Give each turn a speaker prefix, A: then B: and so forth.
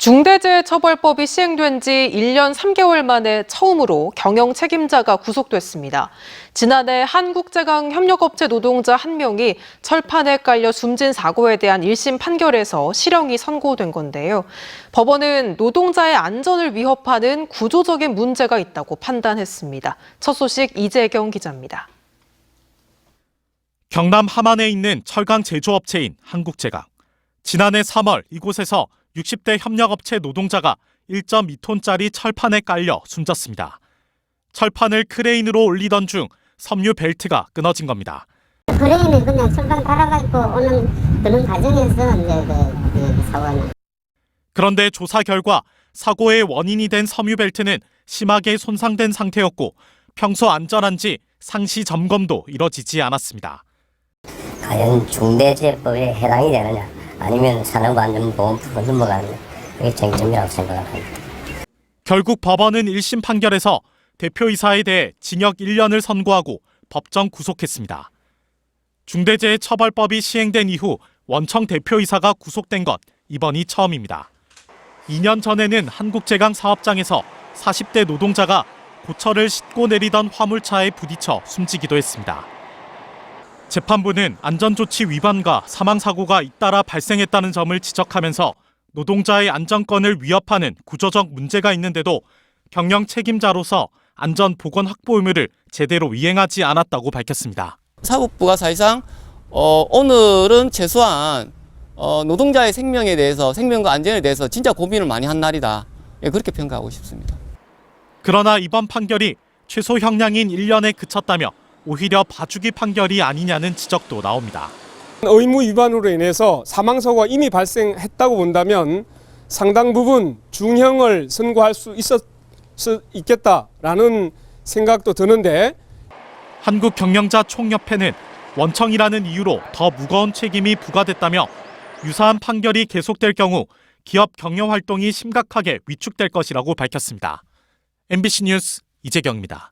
A: 중대재해처벌법이 시행된 지 1년 3개월 만에 처음으로 경영 책임자가 구속됐습니다. 지난해 한국제강협력업체 노동자 1명이 철판에 깔려 숨진 사고에 대한 1심 판결에서 실형이 선고된 건데요. 법원은 노동자의 안전을 위협하는 구조적인 문제가 있다고 판단했습니다. 첫 소식 이재경 기자입니다.
B: 경남 함안에 있는 철강 제조업체인 한국제강. 지난해 3월 이곳에서 60대 협력업체 노동자가 1.2톤짜리 철판에 깔려 숨졌습니다. 철판을 크레인으로 올리던 중 섬유 벨트가 끊어진 겁니다.
C: 크레인이 그냥 철판 달아가지고 드는 과정에서 이제 그 사고는.
B: 그런데 조사 결과 사고의 원인이 된 섬유 벨트는 심하게 손상된 상태였고 평소 안전한지 상시 점검도 이뤄지지 않았습니다.
C: 과연 중대재해법에 해당이 되느냐 아니면 산업안전보건법으로 넘어가느냐 이게 쟁점이라고 생각합니다.
B: 결국 법원은 1심 판결에서 대표이사에 대해 징역 1년을 선고하고 법정 구속했습니다. 중대재해처벌법이 시행된 이후 원청 대표이사가 구속된 것 이번이 처음입니다. 2년 전에는 한국제강 사업장에서 40대 노동자가 고철을 싣고 내리던 화물차에 부딪혀 숨지기도 했습니다. 재판부는 안전조치 위반과 사망사고가 잇따라 발생했다는 점을 지적하면서 노동자의 안전권을 위협하는 구조적 문제가 있는데도 경영 책임자로서 안전보건 확보 의무를 제대로 이행하지 않았다고 밝혔습니다.
D: 사법부가 사실상 오늘은 최소한 노동자의 생명에 대해서, 생명과 안전에 대해서 진짜 고민을 많이 한 날이다. 그렇게 평가하고 싶습니다.
B: 그러나 이번 판결이 최소 형량인 1년에 그쳤다며 오히려 봐주기 판결이 아니냐는 지적도 나옵니다.
E: 의무 위반으로 인해서 사망사고가 이미 발생했다고 본다면 상당 부분 중형을 선고할 수 있겠다라는 생각도 드는데,
B: 한국경영자총협회는 원청이라는 이유로 더 무거운 책임이 부과됐다며 유사한 판결이 계속될 경우 기업 경영 활동이 심각하게 위축될 것이라고 밝혔습니다. MBC 뉴스 이재경입니다.